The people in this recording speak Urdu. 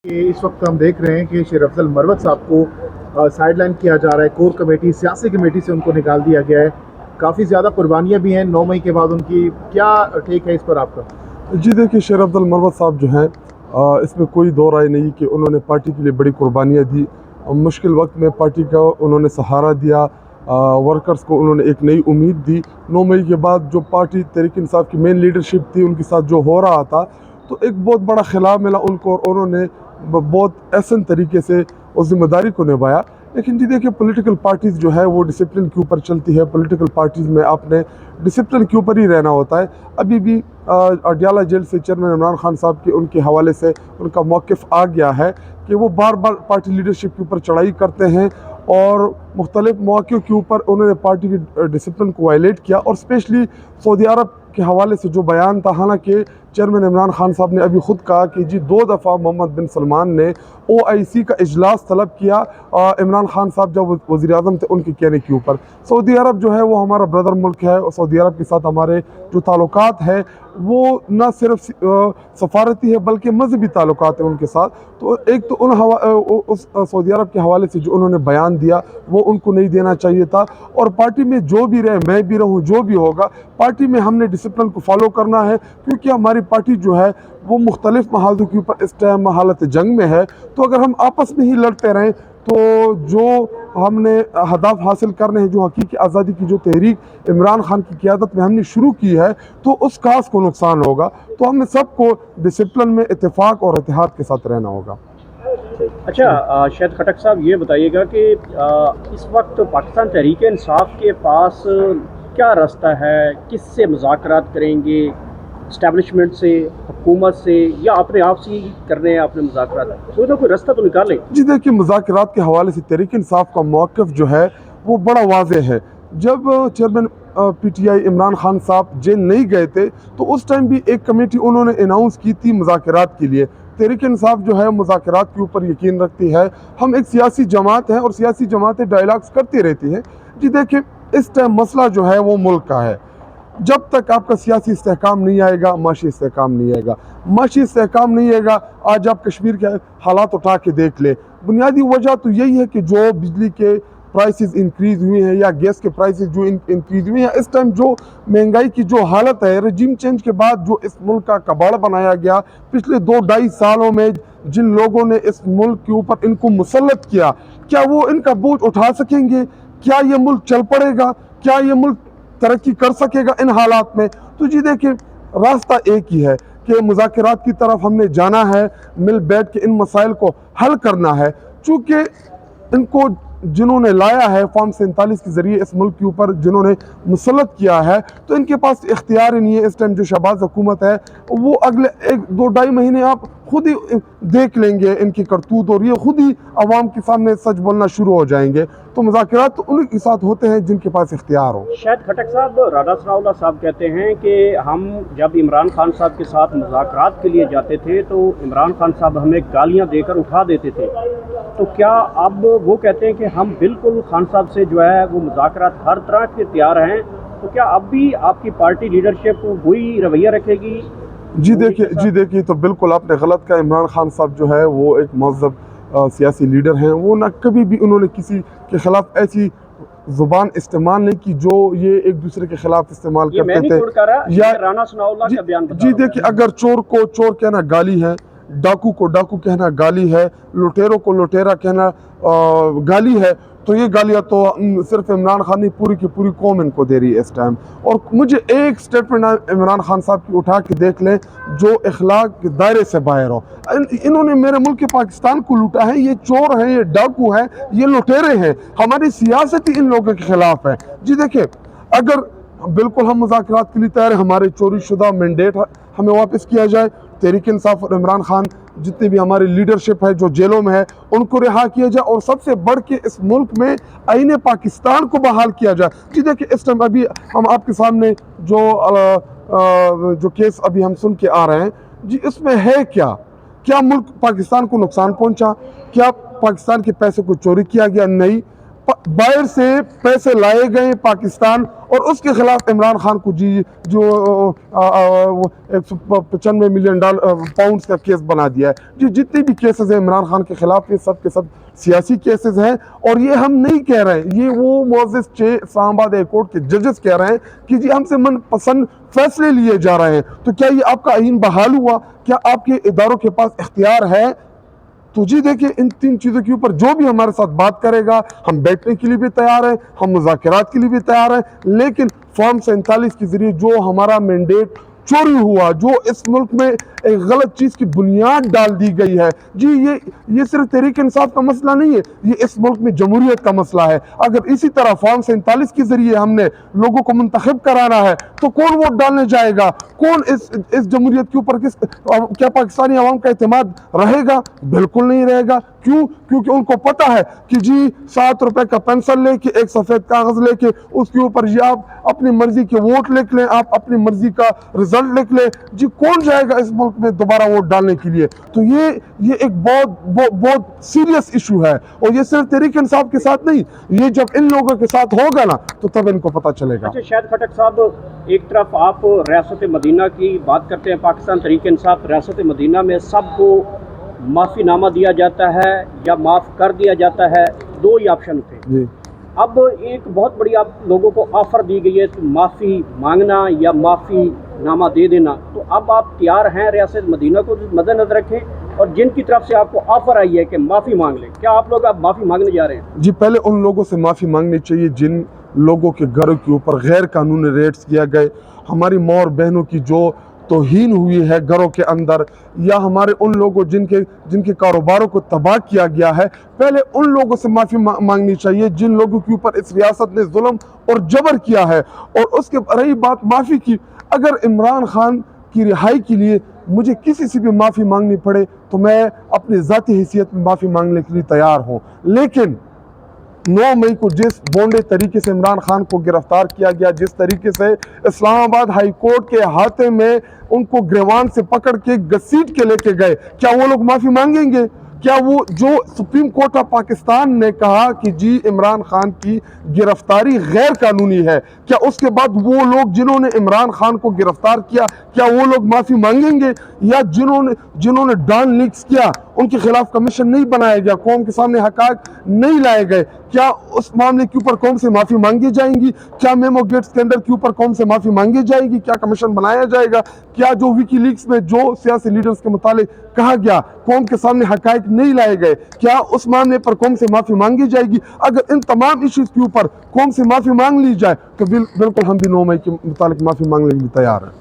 کہ اس وقت ہم دیکھ رہے ہیں کہ شیر افضل مروت صاحب کو سائیڈ لائن کیا جا رہا ہے، کور کمیٹی سیاسی کمیٹی سے ان کو نکال دیا گیا ہے۔ کافی زیادہ قربانیاں بھی ہیں 9 مئی کے بعد ان کی، کیا ٹھیک ہے اس پر آپ کا؟ جی دیکھیے، شیر افضل مروت صاحب جو ہیں اس میں کوئی دو رائے نہیں کہ انہوں نے پارٹی کے لیے بڑی قربانیاں دی۔ مشکل وقت میں پارٹی کا انہوں نے سہارا دیا، ورکرز کو انہوں نے ایک نئی امید دی۔ 9 مئی کے بعد جو پارٹی تحریک انصاف کی مین لیڈرشپ تھی، ان کے ساتھ جو ہو رہا تھا تو ایک بہت بڑا خلا ملا ان کو، اور انہوں نے بہت احسن طریقے سے اس ذمہ داری کو نبھایا۔ لیکن جی دیکھیے، پولیٹیکل پارٹیز جو ہے وہ ڈسپلن کے اوپر چلتی ہے۔ پولیٹیکل پارٹیز میں آپ نے ڈسپلن کے اوپر ہی رہنا ہوتا ہے۔ ابھی بھی اڈیالہ جیل سے چیئرمین عمران خان صاحب کے ان کے حوالے سے ان کا موقف آ گیا ہے کہ وہ بار بار پارٹی لیڈرشپ کے اوپر چڑھائی کرتے ہیں، اور مختلف مواقع کے اوپر انہوں نے پارٹی کی ڈسپلن کو وائلیٹ کیا، اور اسپیشلی سعودی عرب کے حوالے سے جو بیان تھا، حالانکہ چیئرمین عمران خان صاحب نے ابھی خود کہا کہ جی 2 دفعہ محمد بن سلمان نے OIC کا اجلاس طلب کیا عمران خان صاحب جب وزیر اعظم تھے ان کے کہنے کے اوپر۔ سعودی عرب جو ہے وہ ہمارا بردر ملک ہے، اور سعودی عرب کے ساتھ ہمارے جو تعلقات ہیں وہ نہ صرف سفارتی ہے بلکہ مذہبی تعلقات ہیں ان کے ساتھ۔ تو ایک تو اس سعودی عرب کے حوالے سے جو انہوں نے بیان دیا وہ ان کو نہیں دینا چاہیے تھا، اور پارٹی میں جو بھی رہے، میں بھی رہوں، جو بھی ہوگا، پارٹی میں ہم نے ڈسپلن کو فالو کرنا ہے، کیونکہ ہماری پارٹی جو ہے وہ مختلف محاذوں کے اوپر اس ٹائم حالت جنگ میں ہے۔ تو اگر ہم آپس میں ہی لڑتے رہیں تو جو ہم نے ہدف حاصل کرنے ہیں، جو حقیقی آزادی کی جو تحریک عمران خان کی قیادت میں ہم نے شروع کی ہے، تو اس کاز کو نقصان ہوگا۔ تو ہمیں سب کو ڈسپلن میں اتفاق اور اتحاد کے ساتھ رہنا ہوگا۔ اچھا، شاید خٹک صاحب یہ بتائیے گا کہ اس وقت پاکستان تحریک انصاف کے پاس کیا راستہ ہے؟ کس سے مذاکرات کریں گے؟ اسٹیبلشمنٹ سے، حکومت سے، یا اپنے آپ سے ہی کرنے ہیں اپنے مذاکرات؟ کوئی نہ کوئی راستہ تو نکالیں۔ جی دیکھیے، مذاکرات کے حوالے سے تحریک انصاف کا موقف جو ہے وہ بڑا واضح ہے۔ جب چیئرمین PTI عمران خان صاحب جیل نہیں گئے تھے تو اس ٹائم بھی ایک کمیٹی انہوں نے اناؤنس کی تھی مذاکرات کے لیے۔ تحریک انصاف جو ہے مذاکرات کے اوپر یقین رکھتی ہے۔ ہم ایک سیاسی جماعت ہیں، اور سیاسی جماعتیں ڈائلاگز کرتی رہتی ہیں۔ جی دیکھیں، اس ٹائم مسئلہ جو ہے وہ ملک کا ہے۔ جب تک آپ کا سیاسی استحکام نہیں آئے گا، معاشی استحکام نہیں آئے گا۔ معاشی استحکام نہیں آئے گا، آج آپ کشمیر کے حالات اٹھا کے دیکھ لیں۔ بنیادی وجہ تو یہی ہے کہ جو بجلی کے پرائسز انکریز ہوئے ہیں، یا گیس کے پرائسز جو انکریز ہوئے ہیں، اس ٹائم جو مہنگائی کی جو حالت ہے، رجیم چینج کے بعد جو اس ملک کا کباڑ بنایا گیا، پچھلے 2-2.5 سالوں میں جن لوگوں نے اس ملک کے اوپر ان کو مسلط کیا، کیا وہ ان کا بوجھ اٹھا سکیں گے؟ کیا یہ ملک چل پڑے گا؟ کیا یہ ملک ترقی کر سکے گا ان حالات میں؟ تو جی دیکھیں، راستہ ایک ہی ہے کہ مذاکرات کی طرف ہم نے جانا ہے، مل بیٹھ کے ان مسائل کو حل کرنا ہے۔ چونکہ ان کو جنہوں نے لایا ہے فارم 47 کے ذریعے اس ملک کے اوپر، جنہوں نے مسلط کیا ہے، تو ان کے پاس اختیار ہی نہیں ہے۔ اس ٹائم جو شہباز حکومت ہے وہ اگلے 1-2-2.5 مہینے آپ خود ہی دیکھ لیں گے ان کی کرتوت، اور یہ خود ہی عوام کے سامنے سچ بولنا شروع ہو جائیں گے۔ تو مذاکرات تو ان کے ساتھ ہوتے ہیں جن کے پاس اختیار ہو۔ شاید خٹک صاحب، رانا ثناء اللہ صاحب کہتے ہیں کہ ہم جب عمران خان صاحب کے ساتھ مذاکرات کے لیے جاتے تھے تو عمران خان صاحب ہمیں گالیاں دے کر اٹھا دیتے تھے۔ تو کیا اب وہ کہتے ہیں کہ ہم بالکل خان صاحب سے جو ہے وہ مذاکرات ہر طرح کے تیار ہیں، تو کیا اب بھی آپ کی پارٹی لیڈرشپ وہی رویہ رکھے گی؟ جی دیکھیے تو بالکل آپ نے غلط کہا۔ عمران خان صاحب جو ہے وہ ایک مہذب سیاسی لیڈر ہیں۔ وہ نہ کبھی بھی انہوں نے کسی کے خلاف ایسی زبان استعمال نہیں کی جو یہ ایک دوسرے کے خلاف استعمال یہ میں کرتے نہیں کوٹ کر رہا، تھے۔ یہ رانا ثناء اللہ کا بیان بتا جی رہا ہوں۔ دیکھیے، اگر چور کو چور کہنا گالی ہے، ڈاکو کو ڈاکو کہنا گالی ہے، لٹیروں کو لٹیرا کہنا گالی ہے، تو یہ گالیاں تو صرف عمران خان نہیں، پوری کی پوری قوم ان کو دے رہی ہے اس ٹائم۔ اور مجھے ایک سٹیٹمنٹ عمران خان صاحب کی اٹھا کے دیکھ لیں جو اخلاق کے دائرے سے باہر ہو۔ انہوں نے میرے ملک پاکستان کو لوٹا ہے، یہ چور ہیں، یہ ڈاکو ہیں، یہ لٹیرے ہیں، ہماری سیاست ہی ان لوگوں کے خلاف ہے۔ جی دیکھیں، اگر بالکل ہم مذاکرات کے لیے تیار ہیں، ہمارے چوری شدہ مینڈیٹ ہمیں واپس کیا جائے، تحریک انصاف اور عمران خان جتنے بھی ہماری لیڈرشپ ہے جو جیلوں میں ہے ان کو رہا کیا جائے، اور سب سے بڑھ کے اس ملک میں آئین پاکستان کو بحال کیا جائے۔ جی دیکھیں، اس ٹائم ابھی ہم آپ کے سامنے جو کیس ابھی ہم سن کے آ رہے ہیں، جی اس میں ہے کیا ملک پاکستان کو نقصان پہنچا؟ کیا پاکستان کے پیسے کو چوری کیا گیا؟ نہیں، باہر سے پیسے لائے گئے پاکستان اور اس کے خلاف عمران خان کو جو 195 ملین پاؤنڈز کا کیس بنا دیا ہے. جتنے بھی کیسز ہیں عمران خان کے خلاف یہ سب کے سب سیاسی کیسز ہیں. اور یہ ہم نہیں کہہ رہے ہیں, یہ وہ معزز 6 اسلام آباد ہائی کورٹ کے ججز کہہ رہے ہیں کہ جی ہم سے من پسند فیصلے لیے جا رہے ہیں. تو کیا یہ آپ کا آئین بحال ہوا؟ کیا آپ کے اداروں کے پاس اختیار ہے؟ تو جی دیکھیں, ان 3 چیزوں کے اوپر جو بھی ہمارے ساتھ بات کرے گا, ہم بیٹھنے کے لیے بھی تیار ہیں, ہم مذاکرات کے لیے بھی تیار ہیں. لیکن فارم 47 کے ذریعے جو ہمارا مینڈیٹ چوری ہوا, جو اس ملک میں ایک غلط چیز کی بنیاد ڈال دی گئی ہے, جی یہ صرف تحریک انصاف کا مسئلہ نہیں ہے, یہ اس ملک میں جمہوریت کا مسئلہ ہے. اگر اسی طرح فارم 47 کے ذریعے ہم نے لوگوں کو منتخب کرانا ہے تو کون ووٹ ڈالنے جائے گا؟ کون اس جمہوریت کے اوپر کیا پاکستانی عوام کا اعتماد رہے گا؟ بالکل نہیں رہے گا. کیوں؟ کیونکہ ان کو پتہ ہے کہ جی 7 روپے کا پینسل لے کے, ایک سفید کاغذ لے کے, اس کے اوپر یہ آپ اپنی مرضی کے ووٹ لکھ لیں, آپ اپنی مرضی کا رزلٹ لکھ لیں, جی کون جائے گا اس ملک میں دوبارہ ووٹ ڈالنے کے لیے؟ تو یہ ایک بہت سیریس ایشو ہے, اور یہ صرف تحریک انصاف کے ساتھ نہیں, یہ جب ان لوگوں کے ساتھ ہوگا نا تو تب ان کو پتہ چلے گا. اچھا شاہد خٹک صاحب, ایک طرف آپ ریاست مدینہ کی بات کرتے ہیں, پاکستان تحریک انصاف ریاست مدینہ میں سب کو معافی نامہ دیا جاتا ہے یا معاف کر دیا جاتا ہے, 2 ہی آپشن تھے. جی اب ایک بہت بڑی آپ لوگوں کو آفر دی گئی ہے, معافی مانگنا یا معافی نامہ دے دینا. تو اب آپ تیار ہیں ریاست مدینہ کو مد نظر رکھیں, اور جن کی طرف سے آپ کو آفر آئی ہے کہ معافی مانگ لیں, کیا آپ لوگ اب معافی مانگنے جا رہے ہیں؟ جی پہلے ان لوگوں سے معافی مانگنی چاہیے جن لوگوں کے گھروں کے اوپر غیر قانونی ریڈز کیا گئے, ہماری ماں اور بہنوں کی جو توہین ہوئی ہے گھروں کے اندر, یا ہمارے ان لوگوں جن کے کاروباروں کو تباہ کیا گیا ہے. پہلے ان لوگوں سے معافی مانگنی چاہیے جن لوگوں کے اوپر اس ریاست نے ظلم اور جبر کیا ہے. اور اس کے رہی بات معافی کی, اگر عمران خان کی رہائی کے لیے مجھے کسی سے بھی معافی مانگنی پڑے تو میں اپنی ذاتی حیثیت میں معافی مانگنے کے لیے تیار ہوں. لیکن 9 مئی کو جس بونڈے طریقے سے عمران خان کو گرفتار کیا گیا, جس طریقے سے اسلام آباد ہائی کورٹ کے احاطے میں ان کو گریوان سے پکڑ کے گھسیٹ کے لے کے گئے, کیا وہ لوگ معافی مانگیں گے؟ کیا وہ جو سپریم کورٹ آف پاکستان نے کہا کہ جی عمران خان کی گرفتاری غیر قانونی ہے, کیا اس کے بعد وہ لوگ جنہوں نے عمران خان کو گرفتار کیا, کیا وہ لوگ معافی مانگیں گے؟ یا جنہوں نے ڈان لیکس کیا ان کے خلاف کمیشن نہیں بنایا گیا, قوم کے سامنے حقائق نہیں لائے گئے, کیا اس معاملے کے اوپر قوم سے معافی مانگی جائیں گی؟ کیا میمو گیٹ اسکینڈل کے اوپر قوم سے معافی مانگی جائے گی؟ کیا کمیشن بنایا جائے گا؟ کیا جو ویکی لیکس میں جو سیاسی لیڈرز کے متعلق کہا گیا قوم کے سامنے حقائق نہیں لائے گئے, کیا اس معاملے پر قوم سے معافی مانگی جائے گی؟ اگر ان تمام ایشوز کے اوپر قوم سے معافی مانگ لی جائے تو بالکل ہم بھی 9 مئی کے متعلق معافی مانگنے کے لیے تیار ہیں.